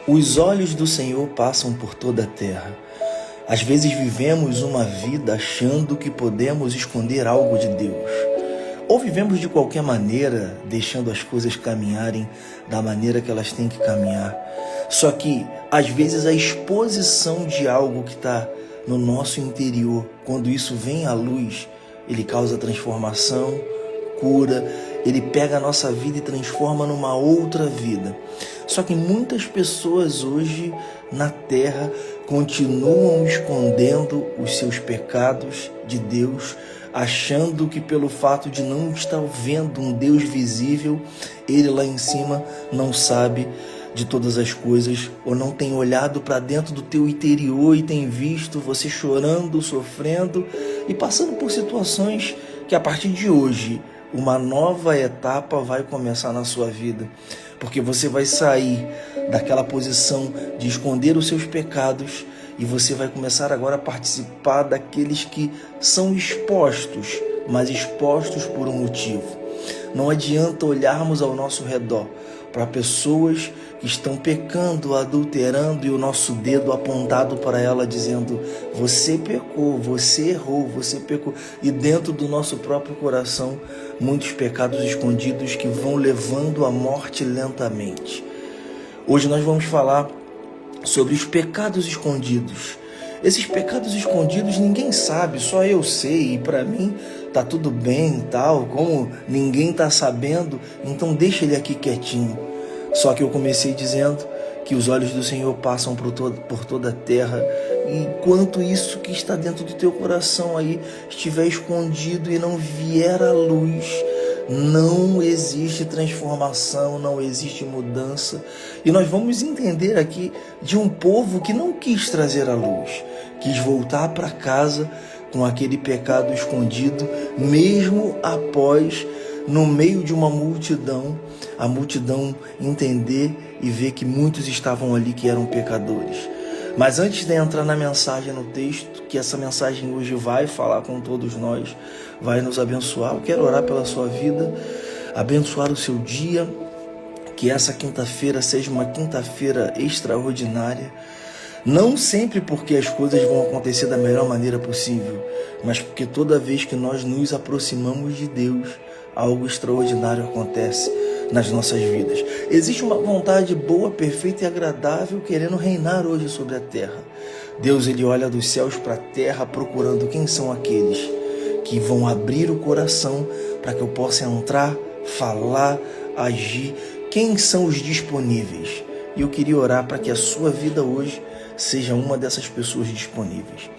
Os olhos do Senhor passam por toda a terra. Às vezes vivemos uma vida achando que podemos esconder algo de Deus. Ou vivemos de qualquer maneira, deixando as coisas caminharem da maneira que elas têm que caminhar. Só que, às vezes, a exposição de algo que está no nosso interior, quando isso vem à luz, ele causa transformação, cura, ele pega a nossa vida e transforma numa outra vida. Só que muitas pessoas hoje na terra continuam escondendo os seus pecados de Deus, achando que pelo fato de não estar vendo um Deus visível, ele lá em cima não sabe de todas as coisas, ou não tem olhado para dentro do teu interior e tem visto você chorando, sofrendo e passando por situações que a partir de hoje uma nova etapa vai começar na sua vida, porque você vai sair daquela posição de esconder os seus pecados e você vai começar agora a participar daqueles que são expostos, mas expostos por um motivo. Não adianta olharmos ao nosso redor para pessoas que estão pecando, adulterando e o nosso dedo apontado para ela dizendo: você pecou, você errou, você pecou. E dentro do nosso próprio coração, muitos pecados escondidos que vão levando à morte lentamente. Hoje nós vamos falar sobre os pecados escondidos. Esses pecados escondidos ninguém sabe, só eu sei, e para mim tá tudo bem e tal, como ninguém tá sabendo, então deixa ele aqui quietinho. Só que eu comecei dizendo que os olhos do Senhor passam por toda a terra, e enquanto isso que está dentro do teu coração aí estiver escondido e não vier à luz, não existe transformação, não existe mudança. E nós vamos entender aqui de um povo que não quis trazer a luz, quis voltar para casa com aquele pecado escondido, mesmo após, no meio de uma multidão, a multidão entender e ver que muitos estavam ali que eram pecadores. Mas antes de entrar na mensagem, no texto, que essa mensagem hoje vai falar com todos nós, vai nos abençoar, eu quero orar pela sua vida, abençoar o seu dia, que essa quinta-feira seja uma quinta-feira extraordinária, não sempre porque as coisas vão acontecer da melhor maneira possível, mas porque toda vez que nós nos aproximamos de Deus, algo extraordinário acontece nas nossas vidas. Existe uma vontade boa, perfeita e agradável querendo reinar hoje sobre a terra. Deus, ele olha dos céus para a terra procurando quem são aqueles que vão abrir o coração para que eu possa entrar, falar, agir. Quem são os disponíveis? E eu queria orar para que a sua vida hoje seja uma dessas pessoas disponíveis.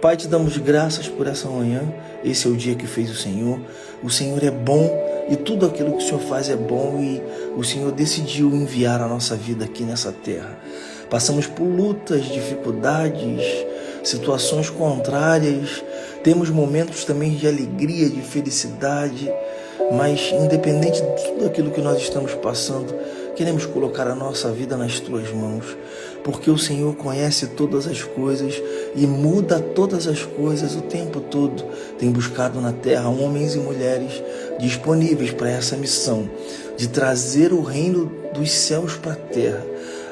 Pai, te damos graças por essa manhã. Esse é o dia que fez o Senhor. O Senhor é bom e tudo aquilo que o Senhor faz é bom, e o Senhor decidiu enviar a nossa vida aqui nessa terra. Passamos por lutas, dificuldades, situações contrárias, temos momentos também de alegria, de felicidade, mas independente de tudo aquilo que nós estamos passando, queremos colocar a nossa vida nas tuas mãos, porque o Senhor conhece todas as coisas e muda todas as coisas o tempo todo. Tem buscado na terra homens e mulheres disponíveis para essa missão de trazer o reino dos céus para a terra,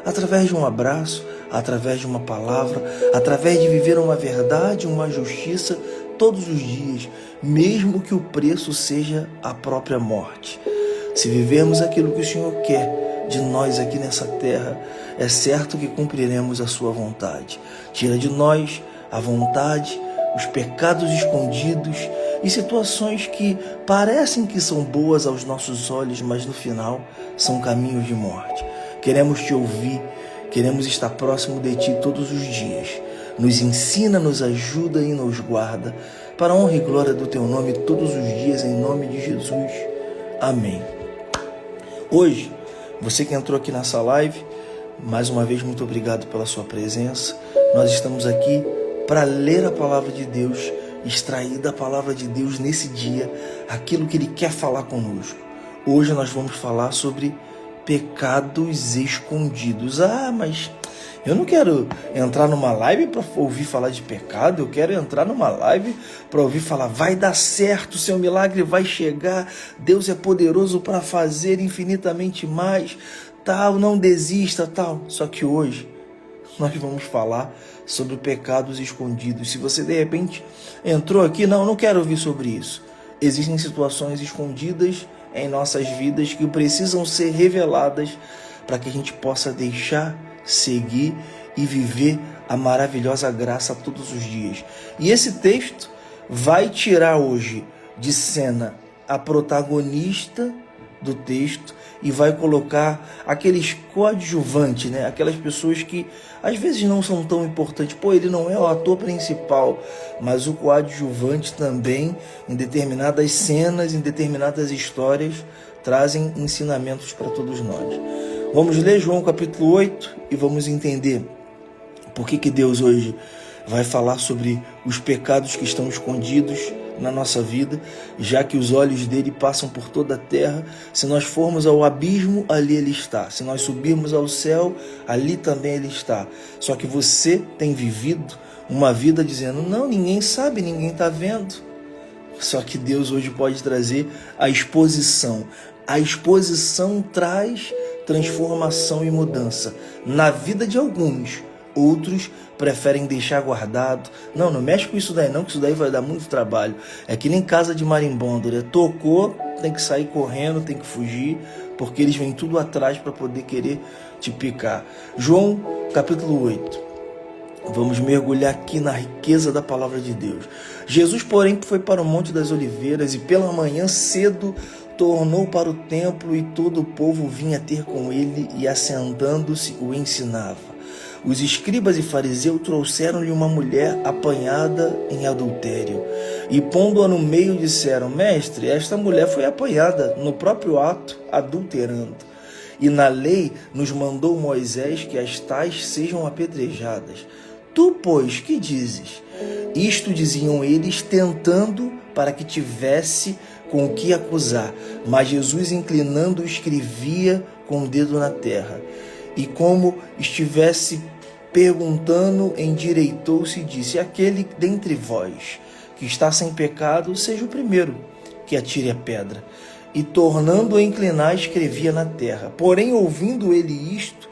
através de um abraço, através de uma palavra, através de viver uma verdade, uma justiça todos os dias, mesmo que o preço seja a própria morte. Se vivermos aquilo que o Senhor quer de nós aqui nessa terra, é certo que cumpriremos a sua vontade. Tira de nós a vontade, os pecados escondidos e situações que parecem que são boas aos nossos olhos, mas no final são caminhos de morte. Queremos te ouvir, queremos estar próximo de ti todos os dias. Nos ensina, nos ajuda e nos guarda, para a honra e glória do teu nome todos os dias, em nome de Jesus. Amém. Hoje, você que entrou aqui nessa live, mais uma vez, muito obrigado pela sua presença. Nós estamos aqui para ler a palavra de Deus, extrair da palavra de Deus nesse dia aquilo que Ele quer falar conosco. Hoje nós vamos falar sobre pecados escondidos. Mas eu não quero entrar numa live para ouvir falar de pecado, eu quero entrar numa live para ouvir falar: vai dar certo, seu milagre vai chegar, Deus é poderoso para fazer infinitamente mais. tal, não desista, tal. Só que hoje nós vamos falar sobre pecados escondidos. Se você de repente entrou aqui, não quero ouvir sobre isso. Existem situações escondidas em nossas vidas que precisam ser reveladas para que a gente possa deixar, seguir e viver a maravilhosa graça todos os dias. E esse texto vai tirar hoje de cena a protagonista do texto e vai colocar aqueles coadjuvantes, né? Aquelas pessoas que às vezes não são tão importantes. Ele não é o ator principal, mas o coadjuvante também, em determinadas cenas, em determinadas histórias, trazem ensinamentos para todos nós. Vamos ler João capítulo 8 e vamos entender por que Deus hoje vai falar sobre os pecados que estão escondidos na nossa vida, já que os olhos dele passam por toda a terra. Se nós formos ao abismo, ali ele está. Se nós subirmos ao céu, ali também ele está. Só que você tem vivido uma vida dizendo, não, ninguém sabe, ninguém está vendo. Só que Deus hoje pode trazer a exposição. A exposição traz transformação e mudança na vida de alguns. Outros preferem deixar guardado. Não mexe com isso daí não, que isso daí vai dar muito trabalho. É que nem casa de marimbondo, né? Tocou, tem que sair correndo, tem que fugir, porque eles vêm tudo atrás para poder querer te picar. João capítulo 8. Vamos mergulhar aqui na riqueza da palavra de Deus. Jesus, porém, foi para o Monte das Oliveiras e pela manhã cedo tornou para o templo e todo o povo vinha ter com ele e assentando-se o ensinava. Os escribas e fariseus trouxeram-lhe uma mulher apanhada em adultério e pondo-a no meio disseram, mestre, esta mulher foi apanhada no próprio ato, adulterando. E na lei nos mandou Moisés que as tais sejam apedrejadas. Tu, pois, que dizes? Isto diziam eles, tentando para que tivesse com o que acusar. Mas Jesus, inclinando, escrevia com o dedo na terra. E como estivesse perguntando, endireitou-se e disse, aquele dentre vós que está sem pecado, seja o primeiro que atire a pedra. E tornando a inclinar, escrevia na terra. Porém, ouvindo ele isto,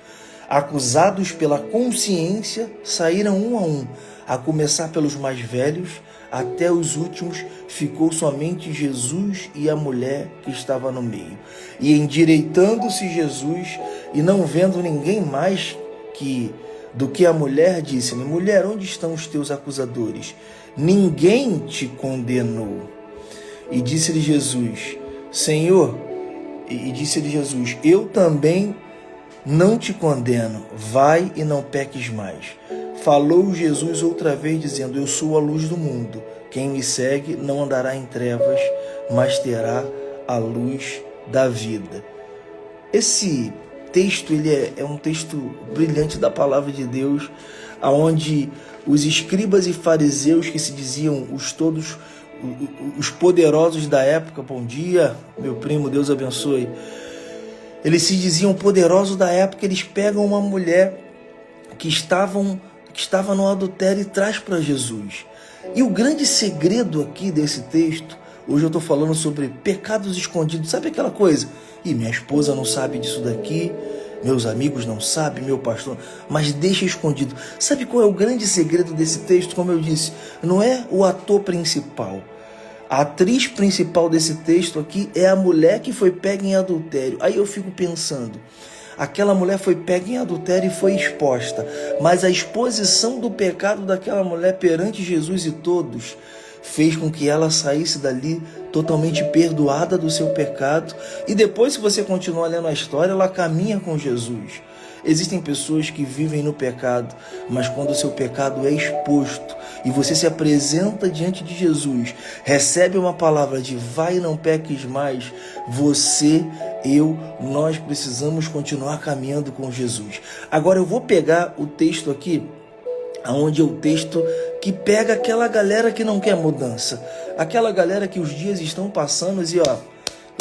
acusados pela consciência, saíram um, a começar pelos mais velhos, até os últimos, ficou somente Jesus e a mulher que estava no meio. E endireitando-se Jesus, e não vendo ninguém mais do que a mulher, disse-lhe, mulher, onde estão os teus acusadores? Ninguém te condenou. E disse-lhe Jesus, Senhor, eu também não te condeno, vai e não peques mais. Falou Jesus outra vez, dizendo, eu sou a luz do mundo. Quem me segue não andará em trevas, mas terá a luz da vida. Esse texto ele é um texto brilhante da palavra de Deus, onde os escribas e fariseus que se diziam os poderosos da época, bom dia, meu primo, Deus abençoe, eles se diziam poderosos da época, eles pegam uma mulher que estava no adultério e traz para Jesus. E o grande segredo aqui desse texto, hoje eu estou falando sobre pecados escondidos, sabe aquela coisa? E minha esposa não sabe disso daqui, meus amigos não sabem, meu pastor, mas deixa escondido. Sabe qual é o grande segredo desse texto? Como eu disse, não é o ator principal. A atriz principal desse texto aqui é a mulher que foi pega em adultério. Aí eu fico pensando, aquela mulher foi pega em adultério e foi exposta, mas a exposição do pecado daquela mulher perante Jesus e todos fez com que ela saísse dali totalmente perdoada do seu pecado. E depois, se você continuar lendo a história, ela caminha com Jesus. Existem pessoas que vivem no pecado, mas quando o seu pecado é exposto e você se apresenta diante de Jesus, recebe uma palavra de vai e não peques mais, nós precisamos continuar caminhando com Jesus. Agora eu vou pegar o texto aqui, onde é o texto que pega aquela galera que não quer mudança, aquela galera que os dias estão passando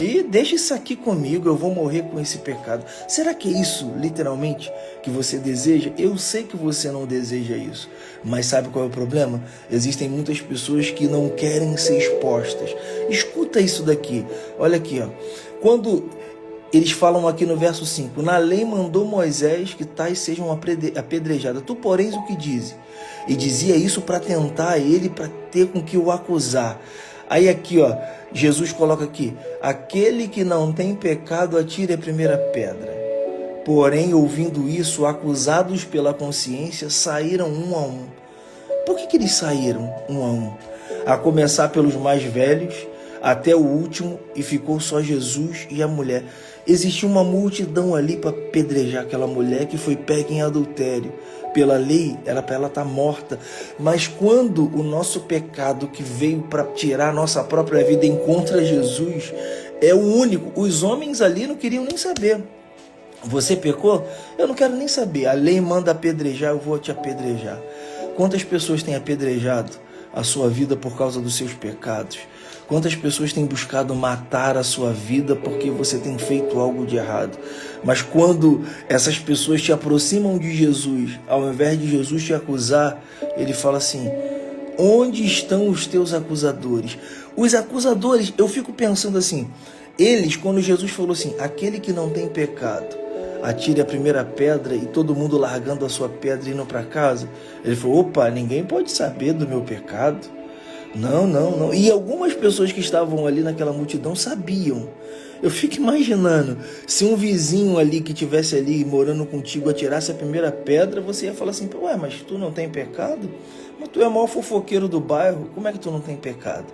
e deixa isso aqui comigo, eu vou morrer com esse pecado. Será que é isso, literalmente, que você deseja? Eu sei que você não deseja isso, mas sabe qual é o problema? Existem muitas pessoas que não querem ser expostas. Escuta isso daqui, olha aqui, quando eles falam aqui no verso 5, na lei mandou Moisés que tais sejam apedrejadas, tu porém o que dizes? E dizia isso para tentar ele, para ter com que o acusar. Aí aqui, ó, Jesus coloca aqui, aquele que não tem pecado atire a primeira pedra. Porém, ouvindo isso, acusados pela consciência, saíram um a um. Por que eles saíram um a um? A começar pelos mais velhos, até o último, e ficou só Jesus e a mulher. Existia uma multidão ali para apedrejar aquela mulher que foi pega em adultério. Pela lei, era para ela estar morta. Mas quando o nosso pecado que veio para tirar a nossa própria vida encontra Jesus, é o único. Os homens ali não queriam nem saber. Você pecou? Eu não quero nem saber. A lei manda apedrejar, eu vou te apedrejar. Quantas pessoas têm apedrejado a sua vida por causa dos seus pecados? Quantas pessoas têm buscado matar a sua vida porque você tem feito algo de errado? Mas quando essas pessoas te aproximam de Jesus, ao invés de Jesus te acusar, ele fala assim, onde estão os teus acusadores? Os acusadores, eu fico pensando assim, eles, quando Jesus falou assim, aquele que não tem pecado, atire a primeira pedra, e todo mundo largando a sua pedra e indo para casa, ele falou, opa, ninguém pode saber do meu pecado. Não. E algumas pessoas que estavam ali naquela multidão sabiam. Eu fico imaginando, se um vizinho ali que estivesse ali morando contigo atirasse a primeira pedra, você ia falar assim, ué, mas tu não tem pecado? Mas tu é o maior fofoqueiro do bairro, como é que tu não tem pecado?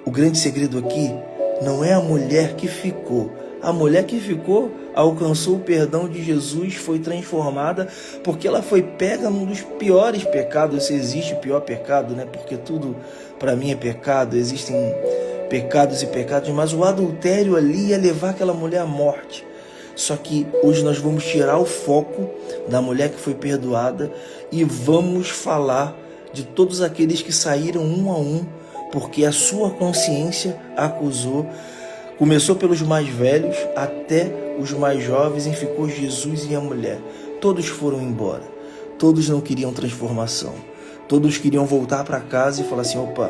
O grande segredo aqui não é a mulher que ficou. A mulher que ficou alcançou o perdão de Jesus, foi transformada, porque ela foi pega num dos piores pecados. Se existe pior pecado, né? Porque tudo para mim é pecado, existem pecados e pecados, mas o adultério ali ia levar aquela mulher à morte. Só que hoje nós vamos tirar o foco da mulher que foi perdoada e vamos falar de todos aqueles que saíram um a um, porque a sua consciência acusou. Começou pelos mais velhos até os mais jovens, e ficou Jesus e a mulher. Todos foram embora. Todos não queriam transformação. Todos queriam voltar para casa e falar assim, opa,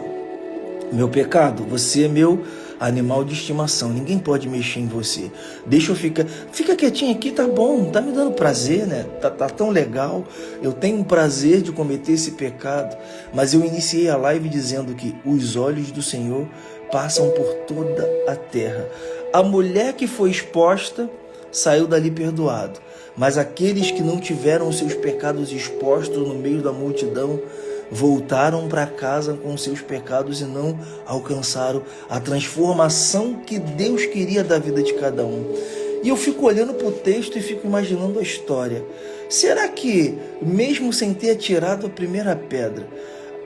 meu pecado, você é meu animal de estimação, ninguém pode mexer em você. Deixa eu fica quietinho aqui, tá bom, tá me dando prazer, né? Tá tão legal, eu tenho um prazer de cometer esse pecado. Mas eu iniciei a live dizendo que os olhos do Senhor passam por toda a terra. A mulher que foi exposta saiu dali perdoado, mas aqueles que não tiveram os seus pecados expostos no meio da multidão voltaram para casa com seus pecados e não alcançaram a transformação que Deus queria da vida de cada um. E eu fico olhando para o texto e fico imaginando a história. Será que, mesmo sem ter atirado a primeira pedra,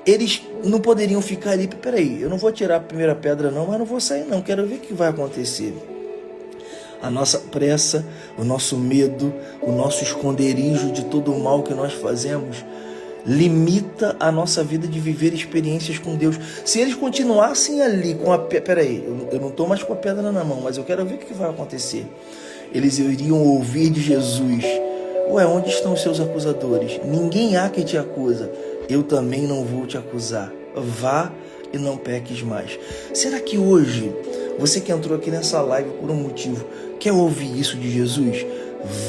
eles não poderiam ficar ali? Peraí, eu não vou tirar a primeira pedra não, mas não vou sair não, quero ver o que vai acontecer. A nossa pressa, o nosso medo, o nosso esconderijo de todo o mal que nós fazemos limita a nossa vida de viver experiências com Deus. Se eles continuassem ali com a pedra, peraí, eu não estou mais com a pedra na mão, mas eu quero ver o que vai acontecer. Eles iriam ouvir de Jesus, ué, onde estão os seus acusadores? Ninguém há que te acusa, eu também não vou te acusar, vá e não peques mais. Será que hoje, você que entrou aqui nessa live por um motivo, quer ouvir isso de Jesus?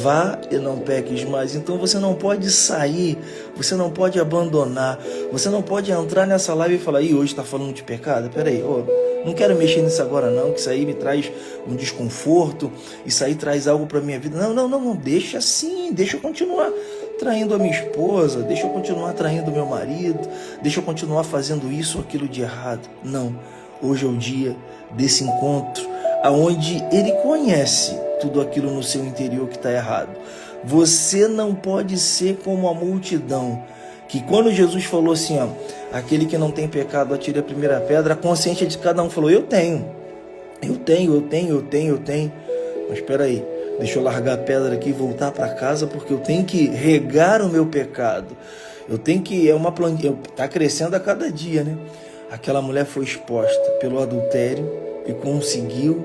Vá e não peques mais. Então você não pode sair, você não pode abandonar, você não pode entrar nessa live e falar, e hoje está falando de pecado? Peraí, não quero mexer nisso agora não, que isso aí me traz um desconforto, isso aí traz algo para minha vida. Não, deixa assim, deixa eu continuar traindo a minha esposa, deixa eu continuar traindo meu marido, deixa eu continuar fazendo isso ou aquilo de errado. Não, hoje é o dia desse encontro, aonde ele conhece tudo aquilo no seu interior que está errado. Você não pode ser como a multidão, que quando Jesus falou assim, aquele que não tem pecado atire a primeira pedra, a consciência de cada um falou, eu tenho. Mas espera aí, deixa eu largar a pedra aqui e voltar para casa, porque eu tenho que regar o meu pecado. Eu tenho que, é uma plantinha, está crescendo a cada dia, né? Aquela mulher foi exposta pelo adultério e conseguiu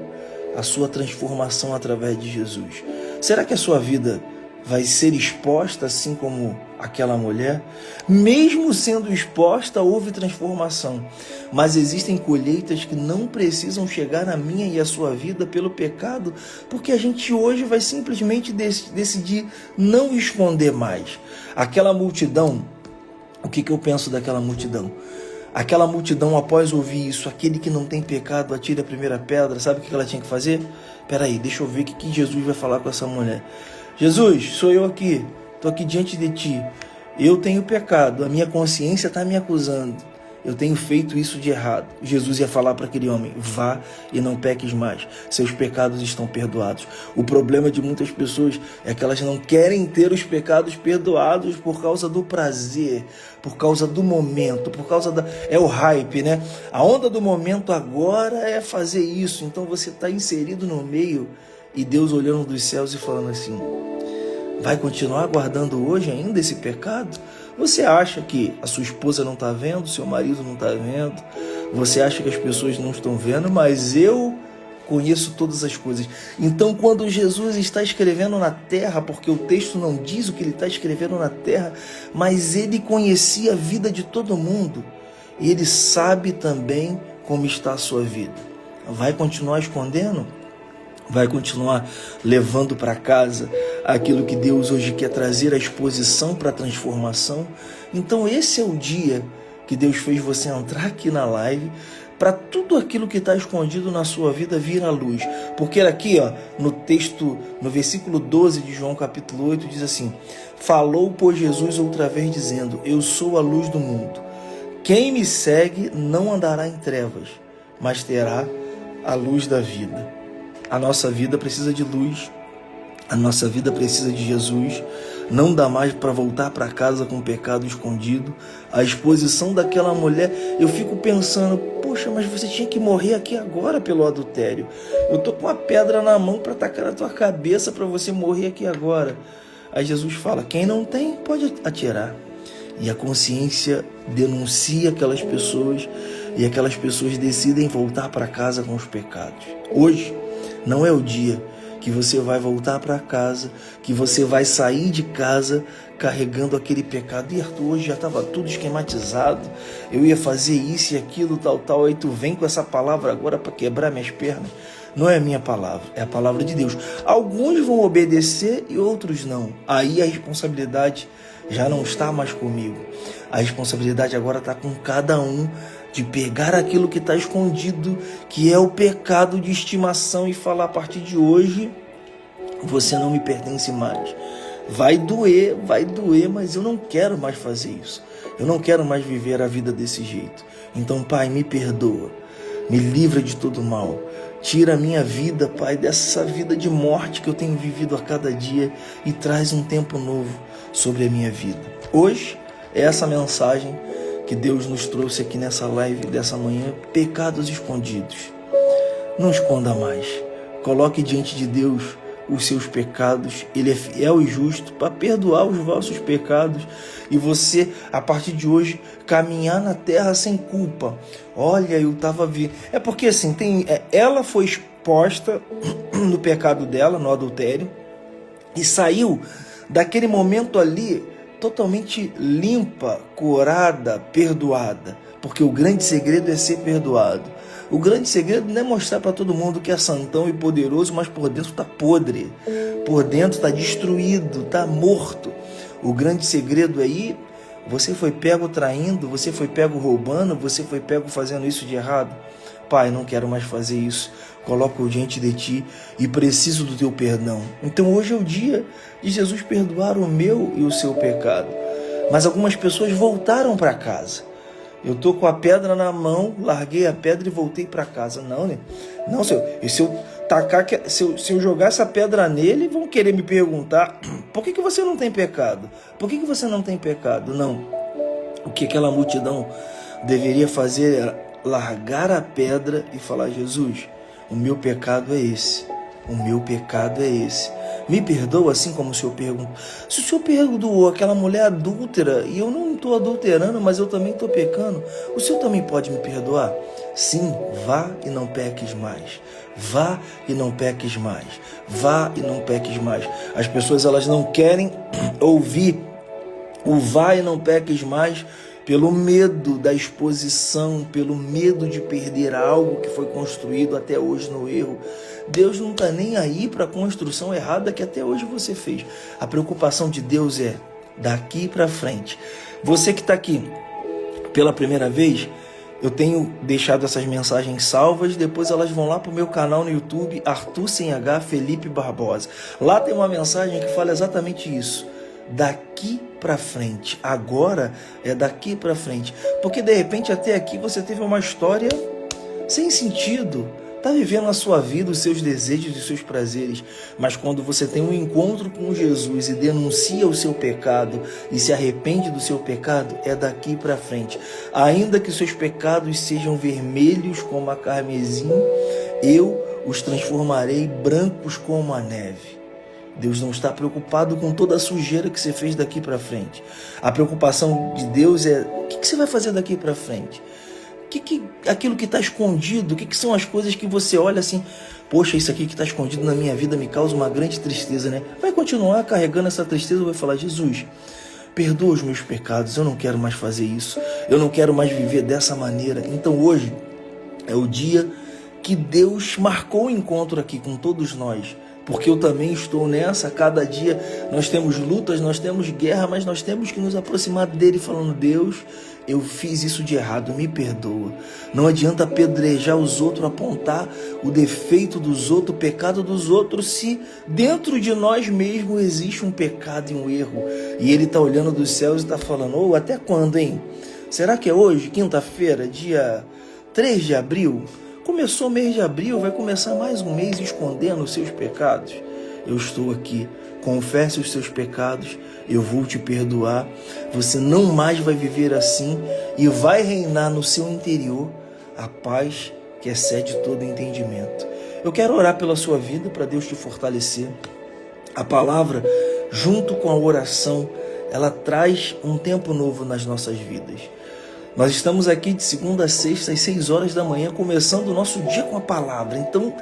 a sua transformação através de Jesus. Será que a sua vida vai ser exposta assim como aquela mulher? Mesmo sendo exposta, houve transformação. Mas existem colheitas que não precisam chegar na minha e a sua vida pelo pecado, porque a gente hoje vai simplesmente decidir não esconder mais. Aquela multidão, o que eu penso daquela multidão? Aquela multidão, após ouvir isso, aquele que não tem pecado, atire a primeira pedra, sabe o que ela tinha que fazer? Peraí, deixa eu ver o que Jesus vai falar com essa mulher. Jesus, sou eu aqui, estou aqui diante de ti, eu tenho pecado, a minha consciência está me acusando, eu tenho feito isso de errado. Jesus ia falar para aquele homem, vá e não peques mais, seus pecados estão perdoados. O problema de muitas pessoas é que elas não querem ter os pecados perdoados por causa do prazer, por causa do momento, por causa é o hype, né? A onda do momento agora é fazer isso, então você está inserido no meio e Deus olhando dos céus e falando assim, vai continuar guardando hoje ainda esse pecado? Você acha que a sua esposa não está vendo, seu marido não está vendo, você acha que as pessoas não estão vendo, mas eu conheço todas as coisas. Então, quando Jesus está escrevendo na terra, porque o texto não diz o que ele está escrevendo na terra, mas ele conhecia a vida de todo mundo, e ele sabe também como está a sua vida. Vai continuar escondendo? Vai continuar levando para casa aquilo que Deus hoje quer trazer à exposição para a transformação? Então esse é o dia que Deus fez você entrar aqui na live, para tudo aquilo que está escondido na sua vida vir à luz. Porque aqui, no texto, no versículo 12 de João capítulo 8, diz assim, falou, pois, Jesus outra vez dizendo, eu sou a luz do mundo. Quem me segue não andará em trevas, mas terá a luz da vida. A nossa vida precisa de luz, a nossa vida precisa de Jesus. Não dá mais para voltar para casa com o pecado escondido. A exposição daquela mulher, eu fico pensando, poxa, mas você tinha que morrer aqui agora pelo adultério. Eu tô com uma pedra na mão para atacar na tua cabeça para você morrer aqui agora. Aí Jesus fala, quem não tem pode atirar. E a consciência denuncia aquelas pessoas e aquelas pessoas decidem voltar para casa com os pecados. Hoje não é o dia que você vai voltar para casa, que você vai sair de casa carregando aquele pecado. E Arthur, hoje já estava tudo esquematizado, eu ia fazer isso e aquilo, tal, aí tu vem com essa palavra agora para quebrar minhas pernas. Não é a minha palavra, é a palavra de Deus. Alguns vão obedecer e outros não. Aí a responsabilidade já não está mais comigo. A responsabilidade agora está com cada um, de pegar aquilo que está escondido, que é o pecado de estimação, e falar, a partir de hoje, você não me pertence mais. Vai doer, mas eu não quero mais fazer isso. Eu não quero mais viver a vida desse jeito. Então, Pai, me perdoa, me livra de todo mal. Tira a minha vida, Pai, dessa vida de morte que eu tenho vivido a cada dia e traz um tempo novo sobre a minha vida. Hoje é essa mensagem que Deus nos trouxe aqui nessa live dessa manhã, pecados escondidos. Não esconda mais. Coloque diante de Deus os seus pecados. Ele é fiel e justo para perdoar os vossos pecados e você, a partir de hoje, caminhar na terra sem culpa. Olha, eu estava vendo. É porque assim, ela foi exposta no pecado dela, no adultério, e saiu daquele momento ali totalmente limpa, curada, perdoada, porque o grande segredo é ser perdoado. O grande segredo não é mostrar para todo mundo que é santão e poderoso, mas por dentro está podre, por dentro está destruído, está morto. O grande segredo aí, você foi pego traindo, você foi pego roubando, você foi pego fazendo isso de errado. Pai, não quero mais fazer isso. Coloco diante de ti e preciso do teu perdão. Então hoje é o dia de Jesus perdoar o meu e o seu pecado. Mas algumas pessoas voltaram para casa. Eu estou com a pedra na mão, larguei a pedra e voltei para casa. Não, né? Não, se eu jogar essa pedra nele, vão querer me perguntar, por que você não tem pecado? Por que você não tem pecado? Não. O que aquela multidão deveria fazer era largar a pedra e falar, Jesus, o meu pecado é esse. O meu pecado é esse. Me perdoa, assim como o Senhor perguntou. Se o Senhor perdoou aquela mulher adúltera, e eu não estou adulterando, mas eu também estou pecando, o Senhor também pode me perdoar? Sim, vá e não peques mais. Vá e não peques mais. Vá e não peques mais. As pessoas, elas não querem ouvir o vá e não peques mais pelo medo da exposição, pelo medo de perder algo que foi construído até hoje no erro. Deus não está nem aí para a construção errada que até hoje você fez. A preocupação de Deus é daqui para frente. Você que está aqui pela primeira vez, eu tenho deixado essas mensagens salvas, depois elas vão lá para o meu canal no YouTube, Arthur sem H, Felipe Barbosa. Lá tem uma mensagem que fala exatamente isso. Daqui para frente, agora é daqui para frente, porque de repente até aqui você teve uma história sem sentido, está vivendo a sua vida, os seus desejos e os seus prazeres, mas quando você tem um encontro com Jesus e denuncia o seu pecado e se arrepende do seu pecado, é daqui para frente. Ainda que seus pecados sejam vermelhos como a carmesim, eu os transformarei brancos como a neve. Deus não está preocupado com toda a sujeira que você fez daqui para frente. A preocupação de Deus é o que você vai fazer daqui para frente. Aquilo que está escondido, o que são as coisas que você olha assim, poxa, isso aqui que está escondido na minha vida me causa uma grande tristeza, né? Vai continuar carregando essa tristeza ou vai falar, Jesus, perdoa os meus pecados, eu não quero mais fazer isso, eu não quero mais viver dessa maneira. Então hoje é o dia que Deus marcou o encontro aqui com todos nós, porque eu também estou nessa. Cada dia nós temos lutas, nós temos guerra, mas nós temos que nos aproximar dele falando, Deus, eu fiz isso de errado, me perdoa. Não adianta apedrejar os outros, apontar o defeito dos outros, o pecado dos outros, se dentro de nós mesmos existe um pecado e um erro. E ele está olhando dos céus e está falando, até quando, hein? Será que é hoje, quinta-feira, dia 3 de abril? Começou o mês de abril, vai começar mais um mês escondendo os seus pecados. Eu estou aqui, confesse os seus pecados, eu vou te perdoar. Você não mais vai viver assim e vai reinar no seu interior a paz que excede todo entendimento. Eu quero orar pela sua vida para Deus te fortalecer. A palavra, junto com a oração, ela traz um tempo novo nas nossas vidas. Nós estamos aqui de segunda a sexta, às 6 horas da manhã, começando o nosso dia com a palavra. Então,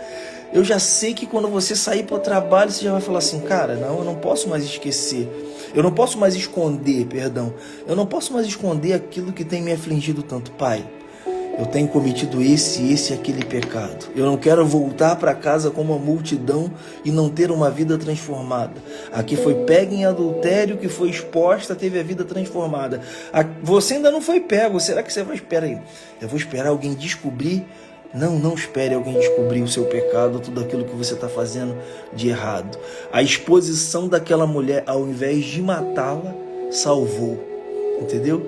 eu já sei que quando você sair para o trabalho, você já vai falar assim, cara, não, eu não posso mais esquecer. Eu não posso mais esconder, Eu não posso mais esconder aquilo que tem me afligido tanto. Pai, eu tenho cometido esse e aquele pecado. Eu não quero voltar para casa como uma multidão e não ter uma vida transformada. Aqui foi pega em adultério, que foi exposta, teve a vida transformada. Você ainda não foi pego. Será que você vai esperar aí? Eu vou esperar alguém descobrir? Não espere alguém descobrir o seu pecado, tudo aquilo que você está fazendo de errado. A exposição daquela mulher, ao invés de matá-la, salvou. Entendeu?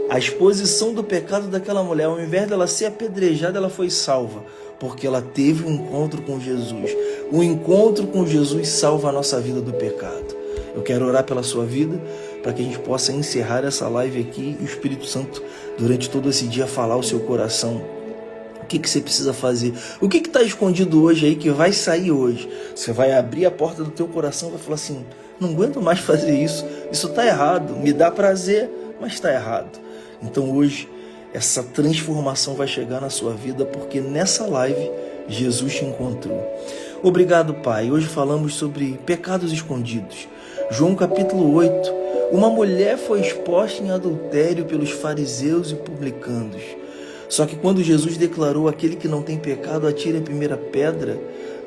A exposição do pecado daquela mulher, ao invés dela ser apedrejada, ela foi salva, porque ela teve um encontro com Jesus. O encontro com Jesus salva a nossa vida do pecado. Eu quero orar pela sua vida, para que a gente possa encerrar essa live aqui e o Espírito Santo, durante todo esse dia, falar ao seu coração. O que você precisa fazer? O que está escondido hoje aí, que vai sair hoje? Você vai abrir a porta do teu coração e vai falar assim, não aguento mais fazer isso está errado, me dá prazer, mas está errado. Então hoje, essa transformação vai chegar na sua vida, porque nessa live, Jesus te encontrou. Obrigado, Pai. Hoje falamos sobre pecados escondidos. João capítulo 8. Uma mulher foi exposta em adultério pelos fariseus e publicanos. Só que quando Jesus declarou, aquele que não tem pecado, atire a primeira pedra,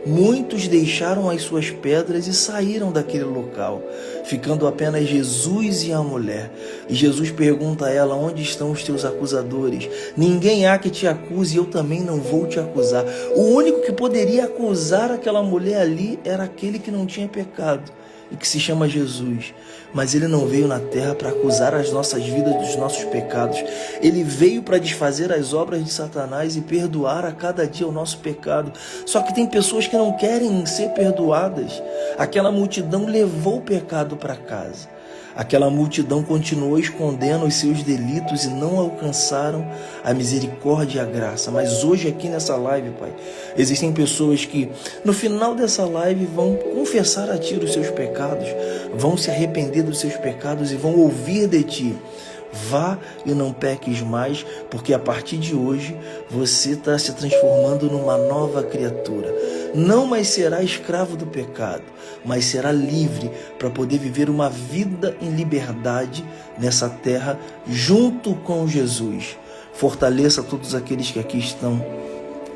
muitos deixaram as suas pedras e saíram daquele local, ficando apenas Jesus e a mulher. E Jesus pergunta a ela, onde estão os teus acusadores? Ninguém há que te acuse, eu também não vou te acusar. O único que poderia acusar aquela mulher ali era aquele que não tinha pecado e que se chama Jesus. Mas ele não veio na terra para acusar as nossas vidas dos nossos pecados. Ele veio para desfazer as obras de Satanás e perdoar a cada dia o nosso pecado. Só que tem pessoas que não querem ser perdoadas. Aquela multidão levou o pecado para casa. Aquela multidão continuou escondendo os seus delitos e não alcançaram a misericórdia e a graça. Mas hoje aqui nessa live, Pai, existem pessoas que no final dessa live vão confessar a Ti os seus pecados, vão se arrepender dos seus pecados e vão ouvir de Ti. Vá e não peques mais, porque a partir de hoje você está se transformando numa nova criatura. Não mais será escravo do pecado, mas será livre para poder viver uma vida em liberdade nessa terra junto com Jesus. Fortaleça todos aqueles que aqui estão.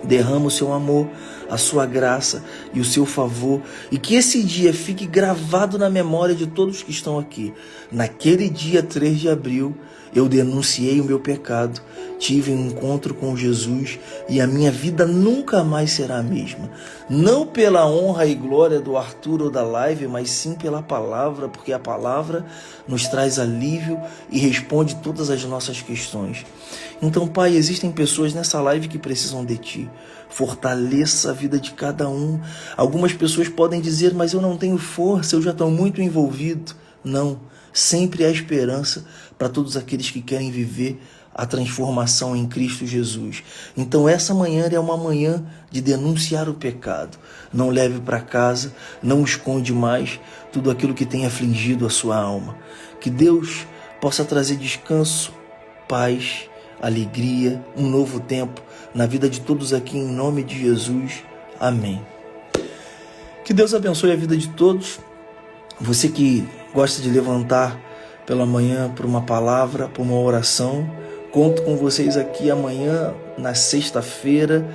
Derrama o seu amor, a sua graça e o seu favor, e que esse dia fique gravado na memória de todos que estão aqui. Naquele dia 3 de abril, eu denunciei o meu pecado, tive um encontro com Jesus e a minha vida nunca mais será a mesma. Não pela honra e glória do Arthur ou da live, mas sim pela palavra, porque a palavra nos traz alívio e responde todas as nossas questões. Então, Pai, existem pessoas nessa live que precisam de Ti. Fortaleça a vida de cada um. Algumas pessoas podem dizer, mas eu não tenho força, eu já estou muito envolvido. Não, sempre há esperança para todos aqueles que querem viver a transformação em Cristo Jesus. Então essa manhã é uma manhã de denunciar o pecado. Não leve para casa, não esconde mais tudo aquilo que tem afligido a sua alma. Que Deus possa trazer descanso, paz, alegria, um novo tempo na vida de todos aqui, em nome de Jesus. Amém. Que Deus abençoe a vida de todos. Você que gosta de levantar pela manhã por uma palavra, por uma oração, conto com vocês aqui amanhã, na sexta-feira,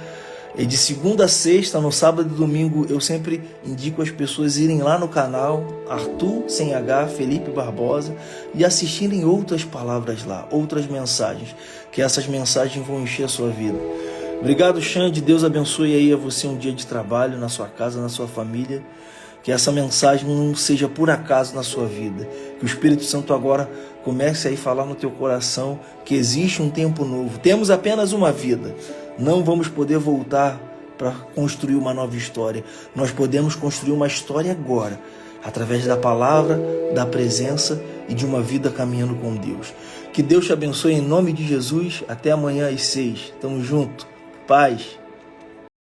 de segunda a sexta, no sábado e domingo. Eu sempre indico as pessoas irem lá no canal Arthur sem H, Felipe Barbosa, e assistirem outras palavras lá, outras mensagens, que essas mensagens vão encher a sua vida. Obrigado, Xande. Deus abençoe aí a você um dia de trabalho na sua casa, na sua família. Que essa mensagem não seja por acaso na sua vida. Que o Espírito Santo agora comece a falar no teu coração que existe um tempo novo. Temos apenas uma vida. Não vamos poder voltar para construir uma nova história. Nós podemos construir uma história agora, através da palavra, da presença e de uma vida caminhando com Deus. Que Deus te abençoe em nome de Jesus. Até amanhã às 6. Tamo junto. Paz.